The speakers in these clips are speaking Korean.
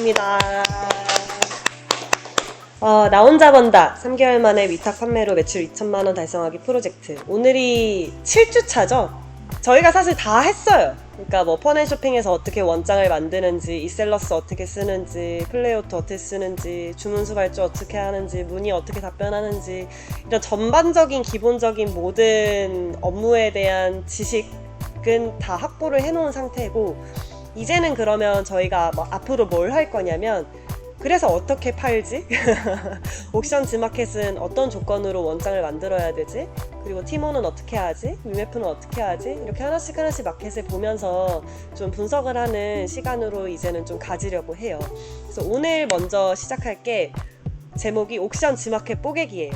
반갑습니다. 나 혼자 번다. 3개월 만에 위탁 판매로 매출 2천만 원 달성하기 프로젝트. 오늘이 7주차죠? 저희가 사실 다 했어요. 그러니까 뭐 펀앤쇼핑에서 어떻게 원장을 만드는지, 이셀러스 어떻게 쓰는지, 플레이오토 어떻게 쓰는지, 주문수 발주 어떻게 하는지, 문의 어떻게 답변하는지, 이런 전반적인 기본적인 모든 업무에 대한 지식은 다 확보를 해놓은 상태고, 이제는 그러면 저희가 뭐 앞으로 뭘 할 거냐면, 그래서 어떻게 팔지? 옥션 지마켓은 어떤 조건으로 원장을 만들어야 되지? 그리고 티모는 어떻게 하지? 위메프는 어떻게 하지? 이렇게 하나씩 마켓을 보면서 좀 분석을 하는 시간으로 이제는 좀 가지려고 해요. 그래서 오늘 먼저 시작할 게 제목이 옥션 지마켓 뽀개기예요.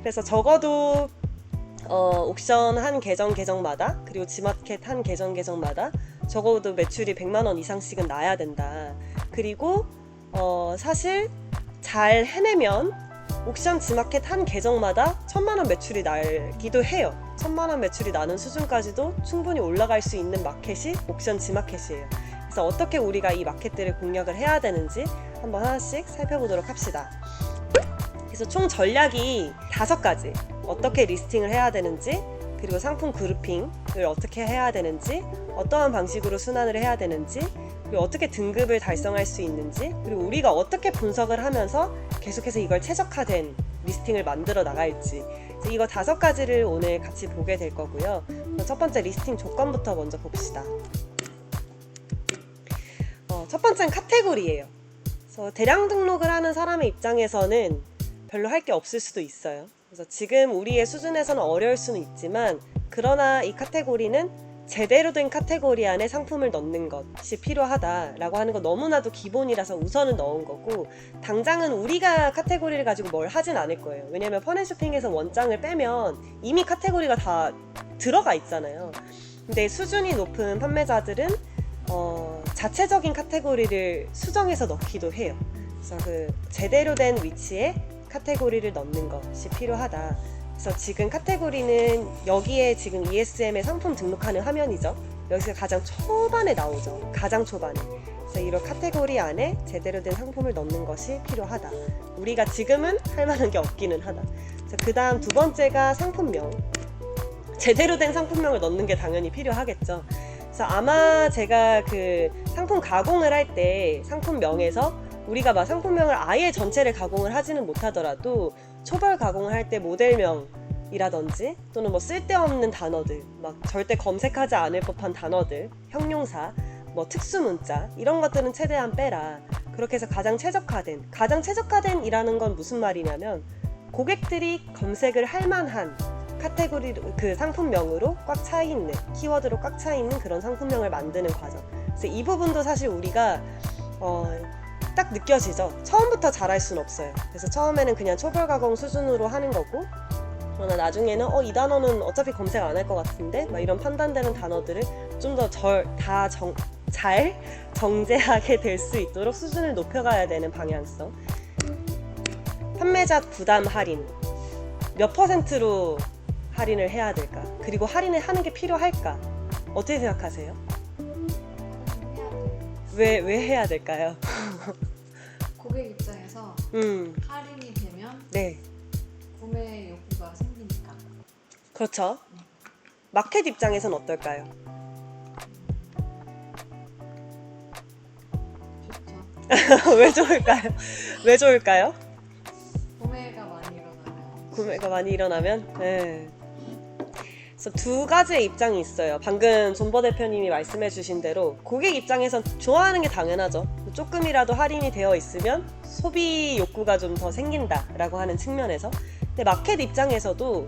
그래서 적어도 옥션 한 계정마다, 그리고 지마켓 한 계정마다 적어도 매출이 100만 원 이상씩은 나야 된다. 그리고 사실 잘 해내면 옥션 지마켓 한 계정마다 1000만 원 매출이 나기도 해요. 1000만 원 매출이 나는 수준까지도 충분히 올라갈 수 있는 마켓이 옥션 지마켓이에요. 그래서 어떻게 우리가 이 마켓들을 공략을 해야 되는지 한번 하나씩 살펴보도록 합시다. 그래서 총 전략이 5가지. 어떻게 리스팅을 해야 되는지, 그리고 상품 그룹핑을 어떻게 해야 되는지, 어떠한 방식으로 순환을 해야 되는지, 그리고 어떻게 등급을 달성할 수 있는지, 그리고 우리가 어떻게 분석을 하면서 계속해서 이걸 최적화된 리스팅을 만들어 나갈지, 이거 5가지를 오늘 같이 보게 될 거고요. 첫 번째 리스팅 조건부터 먼저 봅시다. 첫 번째는 카테고리예요. 그래서 대량 등록을 하는 사람의 입장에서는 별로 할 게 없을 수도 있어요. 그래서 지금 우리의 수준에서는 어려울 수는 있지만, 그러나 이 카테고리는 제대로 된 카테고리 안에 상품을 넣는 것이 필요하다라고 하는 거 너무나도 기본이라서 우선은 넣은 거고, 당장은 우리가 카테고리를 가지고 뭘 하진 않을 거예요. 왜냐면 펀앤쇼핑에서 원장을 빼면 이미 카테고리가 다 들어가 있잖아요. 근데 수준이 높은 판매자들은 자체적인 카테고리를 수정해서 넣기도 해요. 그래서 그 제대로 된 위치에 카테고리를 넣는 것이 필요하다. 그래서 지금 카테고리는 여기에 지금 ESM에 상품 등록하는 화면이죠. 여기서 가장 초반에 나오죠. 가장 초반에. 그래서 이런 카테고리 안에 제대로 된 상품을 넣는 것이 필요하다. 우리가 지금은 할 만한 게 없기는 하다. 그 다음 2번째가 상품명. 제대로 된 상품명을 넣는 게 당연히 필요하겠죠. 그래서 아마 제가 그 상품 가공을 할 때 상품명에서 우리가 막 상품명을 아예 전체를 가공을 하지는 못하더라도 초벌 가공을 할 때 모델명이라든지 또는 뭐 쓸데없는 단어들, 막 절대 검색하지 않을 법한 단어들, 형용사, 뭐 특수문자 이런 것들은 최대한 빼라. 그렇게 해서 가장 최적화된이라는 건 무슨 말이냐면 고객들이 검색을 할 만한 카테고리, 그 상품명으로 꽉 차 있는, 키워드로 꽉 차 있는 그런 상품명을 만드는 과정. 그래서 이 부분도 사실 우리가 딱 느껴지죠. 처음부터 잘할 순 없어요. 그래서 처음에는 그냥 초벌 가공 수준으로 하는 거고, 그러나 나중에는 이 단어는 어차피 검색 안 할 것 같은데 막 이런 판단되는 단어들을 좀 더 잘 정제하게 될 수 있도록 수준을 높여가야 되는 방향성. 판매자 부담 할인 몇 %로 할인을 해야 될까? 그리고 할인을 하는 게 필요할까? 어떻게 생각하세요? 왜 해야 될까요? 고객 입장에서 할인이 되면 네, 구매 욕구가 생기니까. 그렇죠. 마켓 입장에선 어떨까요? 좋죠. 왜 좋을까요? 왜 좋을까요? 구매가 많이 일어나면. 네. 그래서 2가지의 입장이 있어요. 방금 존버 대표님이 말씀해 주신 대로 고객 입장에선 좋아하는 게 당연하죠. 조금이라도 할인이 되어 있으면 소비 욕구가 좀 더 생긴다라고 하는 측면에서. 근데 마켓 입장에서도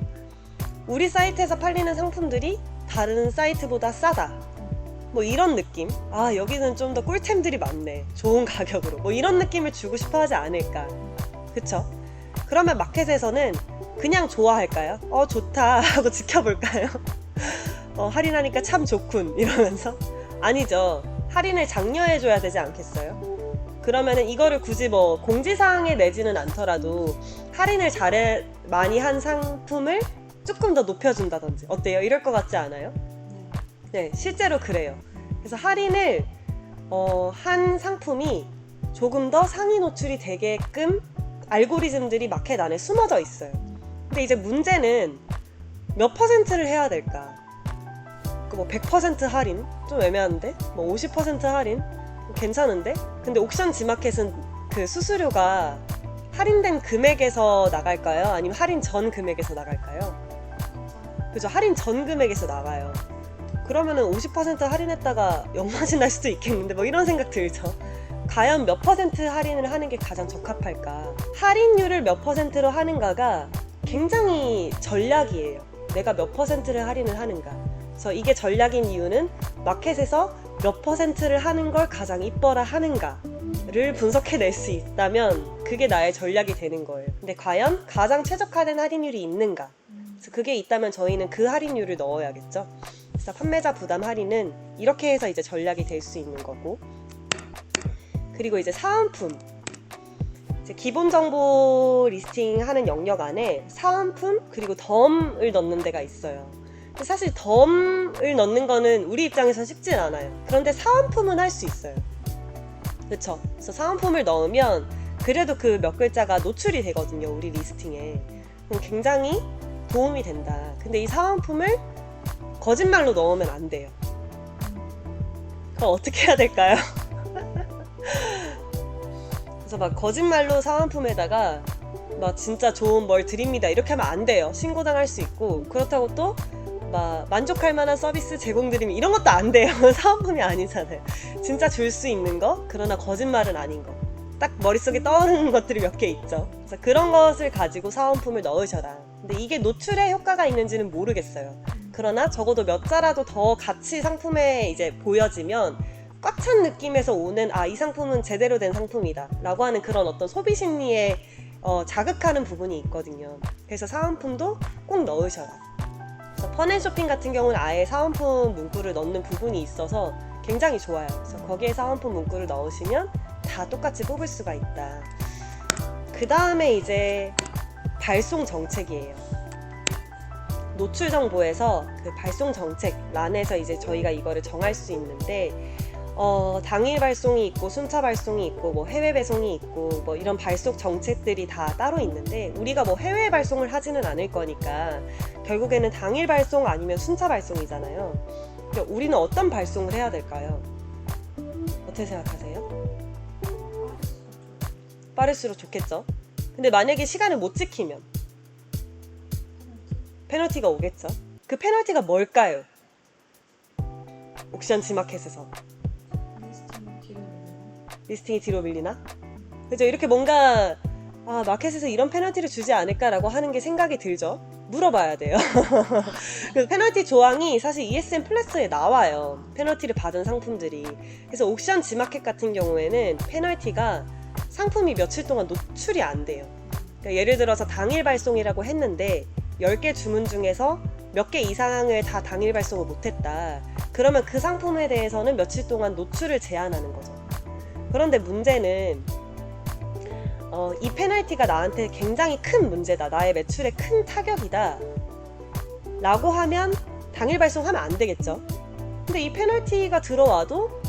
우리 사이트에서 팔리는 상품들이 다른 사이트보다 싸다, 뭐 이런 느낌. 여기는 좀 더 꿀템들이 많네, 좋은 가격으로, 뭐 이런 느낌을 주고 싶어 하지 않을까. 그쵸? 그러면 마켓에서는 그냥 좋아할까요? 좋다 하고 지켜볼까요? 할인하니까 참 좋군 이러면서? 아니죠. 할인을 장려해줘야 되지 않겠어요? 그러면은 이거를 굳이 뭐 공지사항에 내지는 않더라도 할인을 많이 한 상품을 조금 더 높여준다든지 어때요? 이럴 것 같지 않아요? 네, 실제로 그래요. 그래서 할인을 한 상품이 조금 더 상위 노출이 되게끔 알고리즘들이 마켓 안에 숨어져 있어요. 근데 이제 문제는 몇 퍼센트를 해야 될까? 뭐 100% 할인? 좀 애매한데? 뭐 50% 할인? 괜찮은데? 근데 옥션 지마켓은 그 수수료가 할인된 금액에서 나갈까요? 아니면 할인 전 금액에서 나갈까요? 그죠? 할인 전 금액에서 나가요. 그러면은 50% 할인했다가 역마진 날 수도 있겠는데 뭐 이런 생각 들죠. 과연 몇 퍼센트 할인을 하는 게 가장 적합할까? 할인율을 몇 퍼센트로 하는가가 굉장히 전략이에요. 내가 몇 퍼센트를 할인을 하는가. 그래서 이게 전략인 이유는 마켓에서 몇 퍼센트를 하는 걸 가장 이뻐라 하는가를 분석해낼 수 있다면 그게 나의 전략이 되는 거예요. 근데 과연 가장 최적화된 할인율이 있는가? 그래서 그게 있다면 저희는 그 할인율을 넣어야겠죠. 그래서 판매자 부담 할인은 이렇게 해서 이제 전략이 될 수 있는 거고, 그리고 이제 사은품, 이제 기본 정보 리스팅 하는 영역 안에 사은품 그리고 덤을 넣는 데가 있어요. 근데 사실 덤을 넣는 거는 우리 입장에서 쉽진 않아요. 그런데 사은품은 할 수 있어요. 그렇죠? 그래서 사은품을 넣으면 그래도 그 몇 글자가 노출이 되거든요, 우리 리스팅에. 그럼 굉장히 도움이 된다. 근데 이 사은품을 거짓말로 넣으면 안 돼요. 그럼 어떻게 해야 될까요? 그래서 막 거짓말로 사은품에다가 막 진짜 좋은 뭘 드립니다 이렇게 하면 안 돼요. 신고당할 수 있고, 그렇다고 또 막 만족할 만한 서비스 제공드리면 이런 것도 안 돼요. 사은품이 아니잖아요. 진짜 줄 수 있는 거, 그러나 거짓말은 아닌 거, 딱 머릿속에 떠오르는 것들이 몇 개 있죠. 그래서 그런 것을 가지고 사은품을 넣으셔라. 근데 이게 노출에 효과가 있는지는 모르겠어요. 그러나 적어도 몇 자라도 더 같이 상품에 이제 보여지면 꽉 찬 느낌에서 오는, 아, 이 상품은 제대로 된 상품이다 라고 하는 그런 어떤 소비 심리에 자극하는 부분이 있거든요. 그래서 사은품도 꼭 넣으셔라. 그래서 펀앤쇼핑 같은 경우는 아예 사은품 문구를 넣는 부분이 있어서 굉장히 좋아요. 그래서 거기에 사은품 문구를 넣으시면 다 똑같이 뽑을 수가 있다. 그 다음에 이제 발송 정책이에요. 노출 정보에서 그 발송 정책 란에서 이제 저희가 이거를 정할 수 있는데, 당일 발송이 있고 순차 발송이 있고 뭐 해외 배송이 있고 뭐 이런 발송 정책들이 다 따로 있는데, 우리가 뭐 해외 발송을 하지는 않을 거니까 결국에는 당일 발송 아니면 순차 발송이잖아요. 그러니까 우리는 어떤 발송을 해야 될까요? 어떻게 생각하세요? 빠를수록 좋겠죠. 근데 만약에 시간을 못 지키면 페널티가 오겠죠. 그 페널티가 뭘까요? 옥션 지마켓에서 리스팅이 뒤로 밀리나? 그죠? 이렇게 뭔가 마켓에서 이런 페널티를 주지 않을까라고 하는 게 생각이 들죠? 물어봐야 돼요. 그 페널티 조항이 사실 ESN 플러스에 나와요. 페널티를 받은 상품들이. 그래서 옥션 지마켓 같은 경우에는 페널티가 상품이 며칠 동안 노출이 안 돼요. 그러니까 예를 들어서 당일 발송이라고 했는데 10개 주문 중에서 몇 개 이상을 다 당일 발송을 못했다. 그러면 그 상품에 대해서는 며칠 동안 노출을 제한하는 거죠. 그런데 문제는 이 페널티가 나한테 굉장히 큰 문제다, 나의 매출에 큰 타격이다 라고 하면 당일 발송하면 안 되겠죠. 근데 이 페널티가 들어와도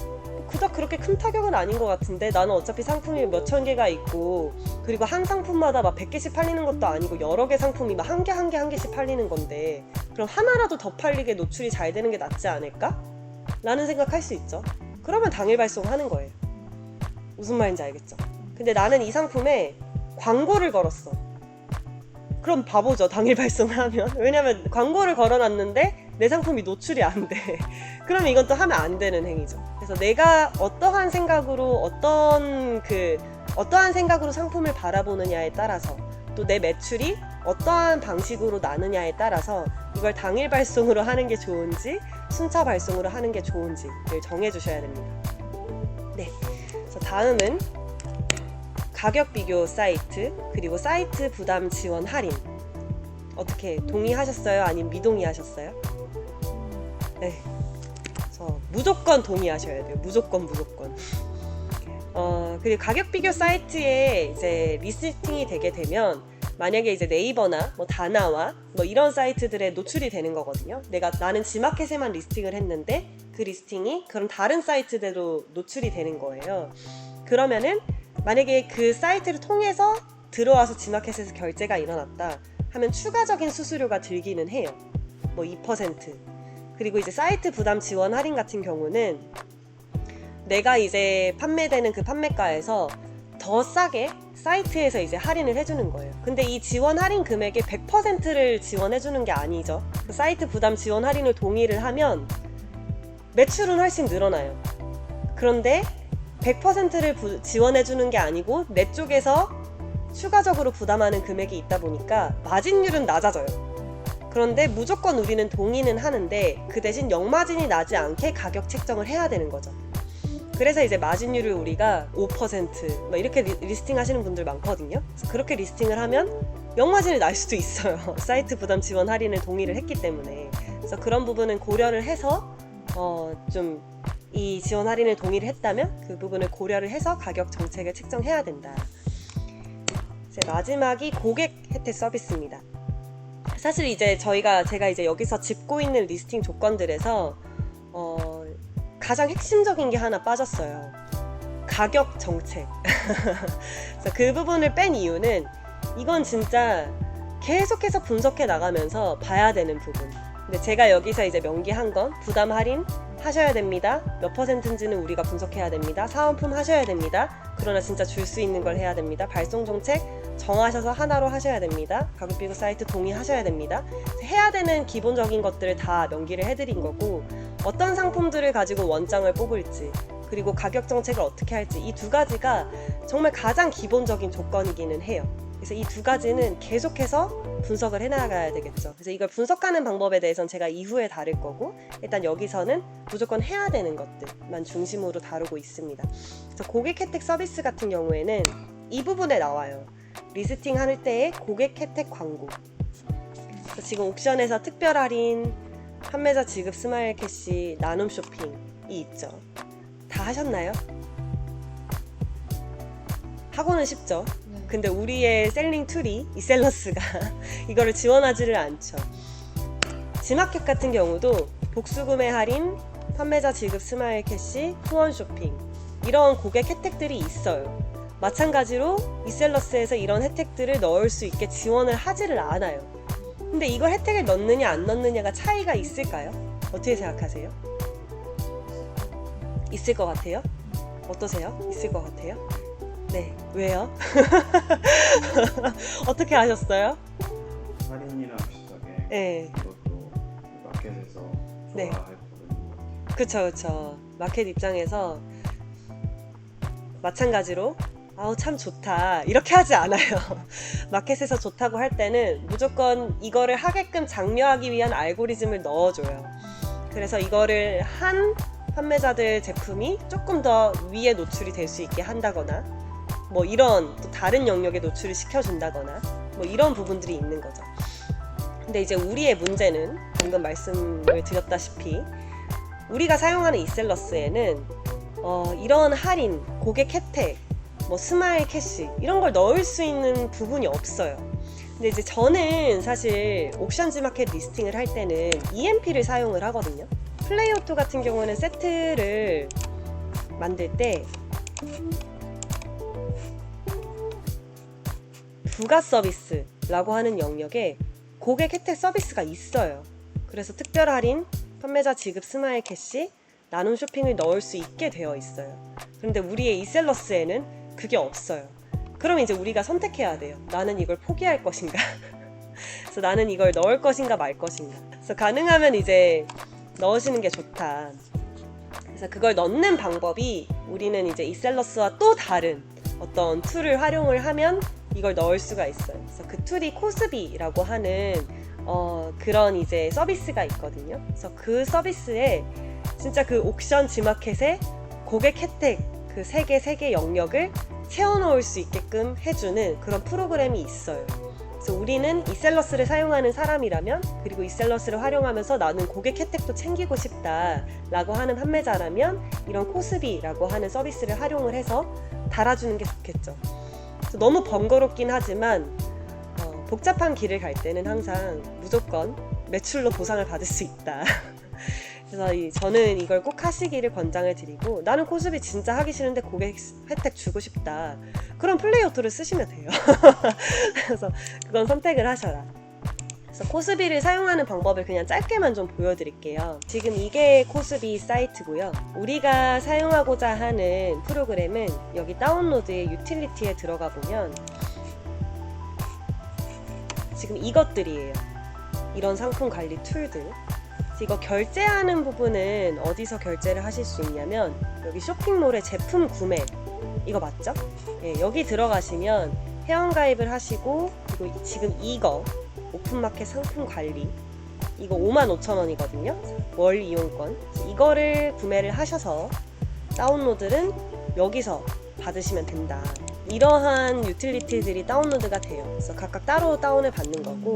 그닥 그렇게 큰 타격은 아닌 것 같은데, 나는 어차피 상품이 몇천 개가 있고, 그리고 한 상품마다 막 100개씩 팔리는 것도 아니고 여러 개 상품이 막 한 개씩 팔리는 건데, 그럼 하나라도 더 팔리게 노출이 잘 되는 게 낫지 않을까? 라는 생각할 수 있죠. 그러면 당일 발송하는 거예요. 무슨 말인지 알겠죠? 근데 나는 이 상품에 광고를 걸었어. 그럼 바보죠, 당일 발송을 하면. 왜냐면 광고를 걸어놨는데 내 상품이 노출이 안 돼. 그러면 이건 또 하면 안 되는 행위죠. 그래서 내가 어떠한 생각으로 상품을 바라보느냐에 따라서, 또 내 매출이 어떠한 방식으로 나느냐에 따라서 이걸 당일 발송으로 하는 게 좋은지 순차 발송으로 하는 게 좋은지를 정해주셔야 됩니다. 네. 그래서 다음은 가격 비교 사이트, 그리고 사이트 부담 지원 할인. 어떻게 동의하셨어요? 아니면 미동의하셨어요? 네. 그래서 무조건 동의하셔야 돼요. 무조건. 그리고 가격 비교 사이트에 이제 리스팅이 되게 되면, 만약에 이제 네이버나 뭐 다나와 뭐 이런 사이트들에 노출이 되는 거거든요. 나는 지마켓에만 리스팅을 했는데 그 리스팅이 그런 다른 사이트대로 노출이 되는 거예요. 그러면은 만약에 그 사이트를 통해서 들어와서 지마켓에서 결제가 일어났다 하면 추가적인 수수료가 들기는 해요. 뭐 2%. 그리고 이제 사이트 부담 지원 할인 같은 경우는 내가 이제 판매되는 그 판매가에서 더 싸게 사이트에서 이제 할인을 해주는 거예요. 근데 이 지원 할인 금액의 100%를 지원해주는 게 아니죠. 그 사이트 부담 지원 할인을 동의를 하면 매출은 훨씬 늘어나요. 그런데 100%를 지원해주는 게 아니고 내 쪽에서 추가적으로 부담하는 금액이 있다 보니까 마진율은 낮아져요. 그런데 무조건 우리는 동의는 하는데 그 대신 역마진이 나지 않게 가격 책정을 해야 되는 거죠. 그래서 이제 마진율을 우리가 5% 이렇게 리스팅 하시는 분들 많거든요. 그래서 그렇게 리스팅을 하면 역마진이 날 수도 있어요. 사이트 부담 지원 할인을 동의를 했기 때문에. 그래서 그런 부분은 고려를 해서 좀 이 지원 할인을 동의를 했다면 그 부분을 고려를 해서 가격 정책을 책정해야 된다. 이제 마지막이 고객 혜택 서비스입니다. 사실 이제 제가 이제 여기서 짚고 있는 리스팅 조건들에서 가장 핵심적인 게 하나 빠졌어요. 가격 정책. 그래서 그 부분을 뺀 이유는 이건 진짜 계속해서 분석해 나가면서 봐야 되는 부분. 근데 제가 여기서 이제 명기한 건 부담 할인 하셔야 됩니다. 몇 %인지는 우리가 분석해야 됩니다. 사은품 하셔야 됩니다. 그러나 진짜 줄 수 있는 걸 해야 됩니다. 발송 정책 정하셔서 하나로 하셔야 됩니다. 가격 비교 사이트 동의하셔야 됩니다. 해야 되는 기본적인 것들을 다 명기를 해드린 거고 어떤 상품들을 가지고 원장을 뽑을지 그리고 가격 정책을 어떻게 할지 이 두 가지가 정말 가장 기본적인 조건이기는 해요. 그래서 이 두 가지는 계속해서 분석을 해나가야 되겠죠. 그래서 이걸 분석하는 방법에 대해서는 제가 이후에 다룰 거고 일단 여기서는 무조건 해야 되는 것들만 중심으로 다루고 있습니다. 그래서 고객 혜택 서비스 같은 경우에는 이 부분에 나와요. 리스팅 할 때의 고객 혜택 광고. 그래서 지금 옥션에서 특별 할인, 판매자 지급 스마일 캐시, 나눔 쇼핑이 있죠. 다 하셨나요? 하고는 싶죠. 근데 우리의 셀링 툴이 이셀러스가 이거를 지원하지를 않죠. 지마켓 같은 경우도 복수구매 할인, 판매자 지급 스마일 캐시, 후원 쇼핑 이런 고객 혜택들이 있어요. 마찬가지로 이셀러스에서 이런 혜택들을 넣을 수 있게 지원을 하지를 않아요. 근데 이걸 혜택을 넣느냐 안 넣느냐가 차이가 있을까요? 어떻게 생각하세요? 있을 것 같아요? 어떠세요? 있을 것 같아요? 네, 왜요? 어떻게 아셨어요? 할인이랑 비슷하게 네. 이것도 마켓에서 네. 좋아할 거는 그쵸. 마켓 입장에서 마찬가지로 아우 참 좋다 이렇게 하지 않아요. 마켓에서 좋다고 할 때는 무조건 이거를 하게끔 장려하기 위한 알고리즘을 넣어줘요. 그래서 이거를 한 판매자들 제품이 조금 더 위에 노출이 될 수 있게 한다거나 뭐 이런 또 다른 영역에 노출을 시켜준다거나 뭐 이런 부분들이 있는 거죠. 근데 이제 우리의 문제는 방금 말씀을 드렸다시피 우리가 사용하는 이셀러스에는 이런 할인, 고객 혜택, 뭐 스마일 캐시 이런 걸 넣을 수 있는 부분이 없어요. 근데 이제 저는 사실 옥션 지마켓 리스팅을 할 때는 EMP를 사용을 하거든요. 플레이오토 같은 경우는 세트를 만들 때 부가 서비스라고 하는 영역에 고객 혜택 서비스가 있어요. 그래서 특별 할인, 판매자 지급 스마일 캐시, 나눔 쇼핑을 넣을 수 있게 되어 있어요. 그런데 우리의 이셀러스에는 그게 없어요. 그럼 이제 우리가 선택해야 돼요. 나는 이걸 포기할 것인가? 그래서 나는 이걸 넣을 것인가 말 것인가? 그래서 가능하면 이제 넣으시는 게 좋다. 그래서 그걸 넣는 방법이 우리는 이제 이셀러스와 또 다른 어떤 툴을 활용을 하면 이걸 넣을 수가 있어요. 그래서 그 툴이 코스비라고 하는 그런 이제 서비스가 있거든요. 그래서 그 서비스에 진짜 그 옥션 지마켓의 고객 혜택 그 세 개 영역을 채워넣을 수 있게끔 해주는 그런 프로그램이 있어요. 그래서 우리는 이셀러스를 사용하는 사람이라면 그리고 이셀러스를 활용하면서 나는 고객 혜택도 챙기고 싶다라고 하는 판매자라면 이런 코스비라고 하는 서비스를 활용을 해서 달아주는 게 좋겠죠. 너무 번거롭긴 하지만 복잡한 길을 갈 때는 항상 무조건 매출로 보상을 받을 수 있다. 그래서 저는 이걸 꼭 하시기를 권장을 드리고, 나는 코스비 진짜 하기 싫은데 고객 혜택 주고 싶다. 그럼 플레이오토를 쓰시면 돼요. 그래서 그건 선택을 하셔라. 그래서 코스비를 사용하는 방법을 그냥 짧게만 좀 보여드릴게요. 지금 이게 코스비 사이트고요. 우리가 사용하고자 하는 프로그램은 여기 다운로드의 유틸리티에 들어가 보면 지금 이것들이에요. 이런 상품 관리 툴들. 이거 결제하는 부분은 어디서 결제를 하실 수 있냐면 여기 쇼핑몰의 제품 구매, 이거 맞죠? 예, 여기 들어가시면 회원가입을 하시고, 그리고 지금 이거 오픈마켓 상품 관리, 이거 55,000원이거든요. 월 이용권. 이거를 구매를 하셔서 다운로드는 여기서 받으시면 된다. 이러한 유틸리티들이 다운로드가 돼요. 그래서 각각 따로 다운을 받는 거고,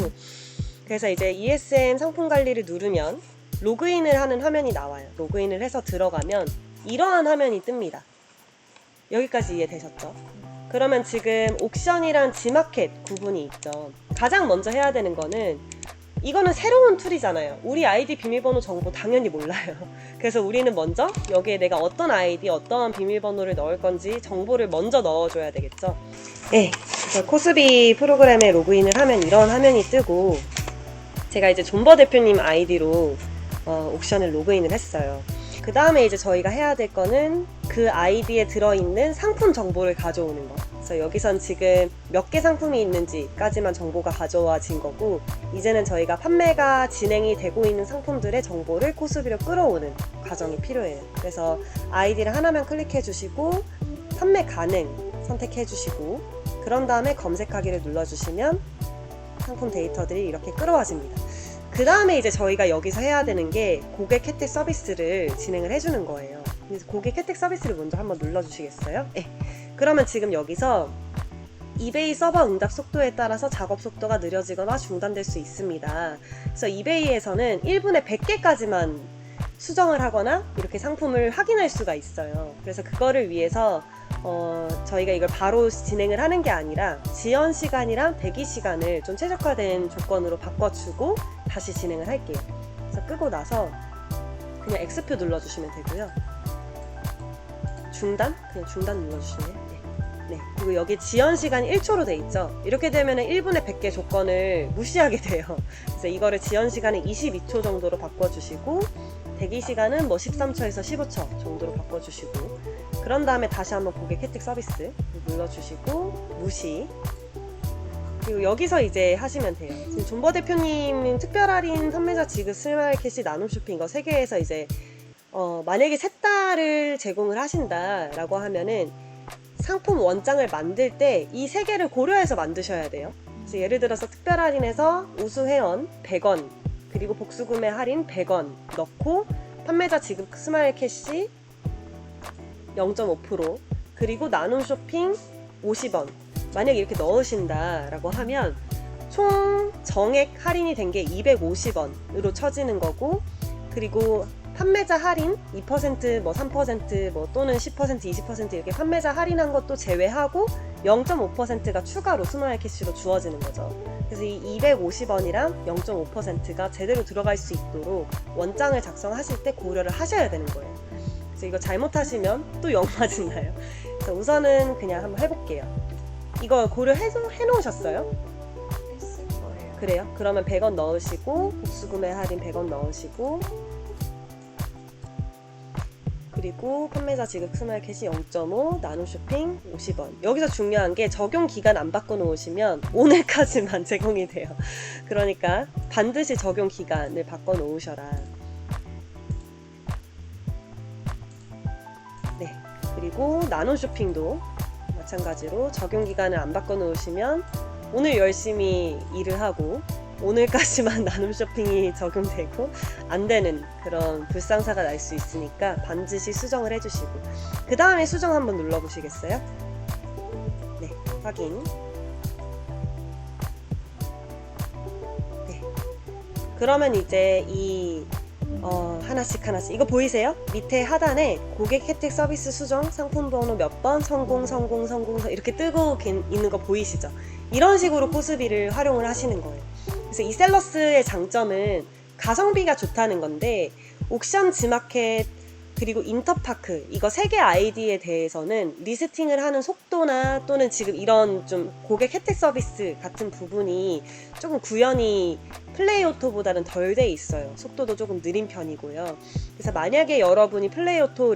그래서 이제 ESM 상품 관리를 누르면 로그인을 하는 화면이 나와요. 로그인을 해서 들어가면 이러한 화면이 뜹니다. 여기까지 이해되셨죠? 그러면 지금 옥션이랑 지마켓 구분이 있죠. 가장 먼저 해야 되는 거는, 이거는 새로운 툴이잖아요. 우리 아이디 비밀번호 정보 당연히 몰라요. 그래서 우리는 먼저 여기에 내가 어떤 아이디, 어떠한 비밀번호를 넣을 건지 정보를 먼저 넣어줘야 되겠죠. 네, 그래서 코스비 프로그램에 로그인을 하면 이런 화면이 뜨고, 제가 이제 존버 대표님 아이디로 옥션을 로그인을 했어요. 그 다음에 이제 저희가 해야 될 거는 그 아이디에 들어있는 상품 정보를 가져오는 거. 그래서 여기선 지금 몇 개 상품이 있는지까지만 정보가 가져와진 거고, 이제는 저희가 판매가 진행이 되고 있는 상품들의 정보를 코스비로 끌어오는 과정이 필요해요. 그래서 아이디를 하나만 클릭해 주시고 판매 가능 선택해 주시고, 그런 다음에 검색하기를 눌러주시면 상품 데이터들이 이렇게 끌어와집니다. 그 다음에 이제 저희가 여기서 해야 되는 게 고객 혜택 서비스를 진행을 해주는 거예요. 그래서 고객 혜택 서비스를 먼저 한번 눌러주시겠어요? 네. 그러면 지금 여기서 이베이 서버 응답 속도에 따라서 작업 속도가 느려지거나 중단될 수 있습니다. 그래서 이베이에서는 1분에 100개까지만 수정을 하거나 이렇게 상품을 확인할 수가 있어요. 그래서 그거를 위해서 저희가 이걸 바로 진행을 하는 게 아니라 지연 시간이랑 대기 시간을 좀 최적화된 조건으로 바꿔주고 다시 진행을 할게요. 그래서 끄고 나서 그냥 X표 눌러주시면 되고요. 중단? 그냥 중단 눌러주시면. 네. 그리고 여기 지연 시간이 1초로 돼 있죠. 이렇게 되면 1분에 100개 조건을 무시하게 돼요. 그래서 이거를 지연 시간을 22초 정도로 바꿔주시고, 대기 시간은 뭐 13초에서 15초 정도로 바꿔주시고, 그런 다음에 다시 한번 고객 혜택 서비스 눌러주시고 무시. 그리고 여기서 이제 하시면 돼요. 지금 존버 대표님 특별 할인 판매자 지급 스마일캐시 나눔 쇼핑 이거 3개에서 이제 만약에 셋 다를 제공을 하신다라고 하면은 상품 원장을 만들 때 이 3개를 고려해서 만드셔야 돼요. 그래서 예를 들어서 특별 할인에서 우수 회원 100원, 그리고 복수 구매 할인 100원 넣고 판매자 지급 스마일 캐시 0.5%, 그리고 나눔 쇼핑 50원 만약 이렇게 넣으신다라고 하면 총 정액 할인이 된 게 250원으로 쳐지는 거고, 그리고 판매자 할인 2%, 뭐 3%, 뭐 또는 10%, 20% 이렇게 판매자 할인한 것도 제외하고 0.5%가 추가로 스마일 캐시로 주어지는 거죠. 그래서 이 250원이랑 0.5%가 제대로 들어갈 수 있도록 원장을 작성하실 때 고려를 하셔야 되는 거예요. 그래서 이거 잘못하시면 또 0 맞나요? 그래서 우선은 그냥 한번 해볼게요. 이거 고려해 놓으셨어요? 했을 거예요. 그래요? 그러면 100원 넣으시고 복수구매 할인 100원 넣으시고, 그리고 판매자 지급 스마일 캐시 0.5, 나눔 쇼핑 50원. 여기서 중요한 게 적용 기간 안 바꿔놓으시면 오늘까지만 제공이 돼요. 그러니까 반드시 적용 기간을 바꿔놓으셔라. 네. 그리고 나눔 쇼핑도 마찬가지로 적용 기간을 안 바꿔놓으시면 오늘 열심히 일을 하고 오늘까지만 나눔 쇼핑이 적용되고 안 되는 그런 불상사가 날 수 있으니까 반드시 수정을 해주시고, 그 다음에 수정 한번 눌러보시겠어요? 네, 확인. 네. 그러면 이제 이 하나씩 이거 보이세요? 밑에 하단에 고객 혜택 서비스 수정 상품 번호 몇 번 성공 이렇게 뜨고 있는 거 보이시죠? 이런 식으로 코스비를 활용을 하시는 거예요. 그래서 이 셀러스의 장점은 가성비가 좋다는 건데, 옥션 지마켓 그리고 인터파크 이거 3개 아이디에 대해서는 리스팅을 하는 속도나 또는 지금 이런 좀 고객 혜택 서비스 같은 부분이 조금 구현이 플레이오토보다는 덜 돼 있어요. 속도도 조금 느린 편이고요. 그래서 만약에 여러분이 플레이오토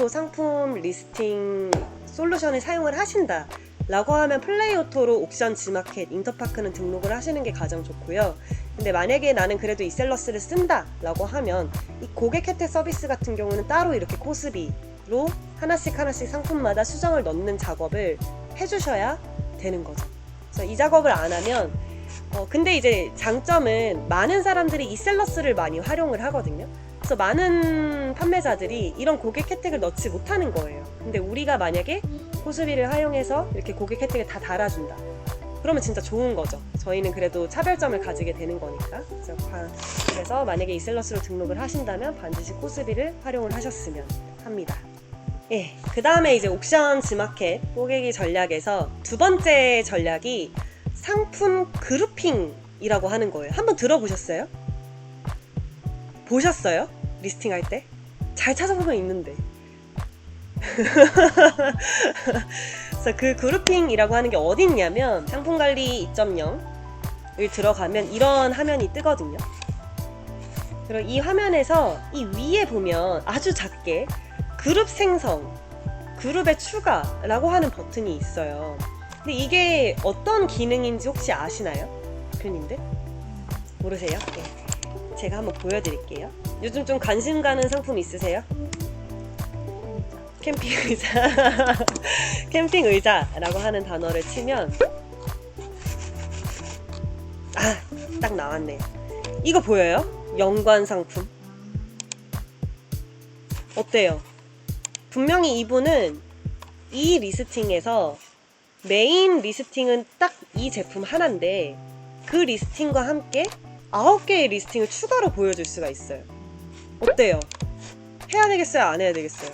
상품 리스팅 솔루션을 사용을 하신다 라고 하면 플레이오토로 옥션 지마켓 인터파크는 등록을 하시는 게 가장 좋고요. 근데 만약에 나는 그래도 이셀러스를 쓴다 라고 하면 이 고객 혜택 서비스 같은 경우는 따로 이렇게 코스비로 하나씩 상품마다 수정을 넣는 작업을 해주셔야 되는 거죠. 그래서 이 작업을 안 하면 근데 이제 장점은 많은 사람들이 이셀러스를 많이 활용을 하거든요. 그래서 많은 판매자들이 이런 고객 혜택을 넣지 못하는 거예요. 근데 우리가 만약에 코스비를 활용해서 이렇게 고객 혜택을 다 달아준다. 그러면 진짜 좋은 거죠. 저희는 그래도 차별점을 가지게 되는 거니까. 그래서 만약에 이셀러스로 등록을 하신다면 반드시 코스비를 활용을 하셨으면 합니다. 예, 그 다음에 이제 옥션 지마켓 뽀개기 전략에서 두 번째 전략이 상품 그룹핑이라고 하는 거예요. 한번 들어보셨어요? 보셨어요? 리스팅 할 때? 잘 찾아보면 있는데. 그래서 그 그룹핑이라고 하는 게 어디 있냐면 상품관리 2.0을 들어가면 이런 화면이 뜨거든요. 그리고 이 화면에서 이 위에 보면 아주 작게 그룹 생성, 그룹의 추가라고 하는 버튼이 있어요. 근데 이게 어떤 기능인지 혹시 아시나요? 대표님들? 모르세요? 네. 제가 한번 보여드릴게요. 요즘 좀 관심 가는 상품 있으세요? 캠핑 의자. 캠핑 의자라고 하는 단어를 치면 딱 나왔네요. 이거 보여요? 연관 상품. 어때요? 분명히 이분은 이 리스팅에서 메인 리스팅은 딱 이 제품 하나인데 그 리스팅과 함께 9개의 리스팅을 추가로 보여줄 수가 있어요. 어때요? 해야 되겠어요? 안 해야 되겠어요?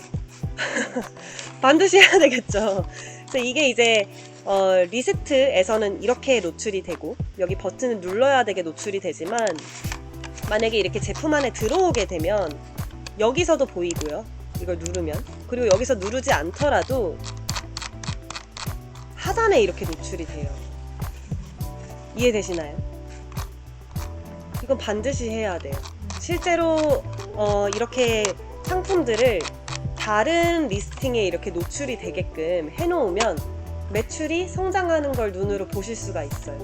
반드시 해야 되겠죠. 그래서 이게 이제 리스트에서는 이렇게 노출이 되고 여기 버튼을 눌러야 되게 노출이 되지만 만약에 이렇게 제품 안에 들어오게 되면 여기서도 보이고요. 이걸 누르면 그리고 여기서 누르지 않더라도 하단에 이렇게 노출이 돼요. 이해되시나요? 이건 반드시 해야 돼요. 실제로 이렇게 상품들을 다른 리스팅에 이렇게 노출이 되게끔 해놓으면 매출이 성장하는 걸 눈으로 보실 수가 있어요.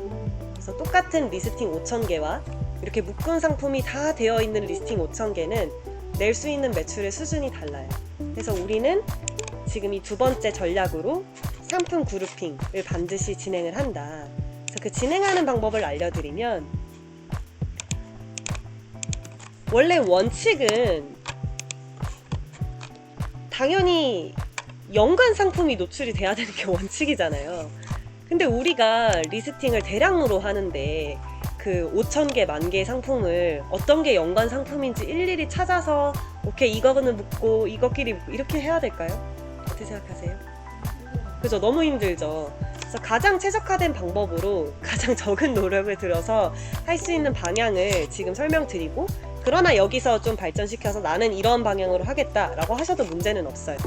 그래서 똑같은 리스팅 5,000개와 이렇게 묶은 상품이 다 되어 있는 리스팅 5,000개는 낼 수 있는 매출의 수준이 달라요. 그래서 우리는 지금 이 두 번째 전략으로 상품 그룹핑을 반드시 진행을 한다. 그래서 그 진행하는 방법을 알려드리면 원래 원칙은 당연히 연관 상품이 노출이 돼야 되는 게 원칙이잖아요. 근데 우리가 리스팅을 대량으로 하는데 그 5,000개, 10,000개의 상품을 어떤 게 연관 상품인지 일일이 찾아서 오케이 이거는 묶고 이거끼리 묶고 이렇게 해야 될까요? 어떻게 생각하세요? 그죠? 너무 힘들죠. 그래서 가장 최적화된 방법으로 가장 적은 노력을 들여서 할 수 있는 방향을 지금 설명드리고 그러나 여기서 좀 발전시켜서 나는 이런 방향으로 하겠다라고 하셔도 문제는 없어요.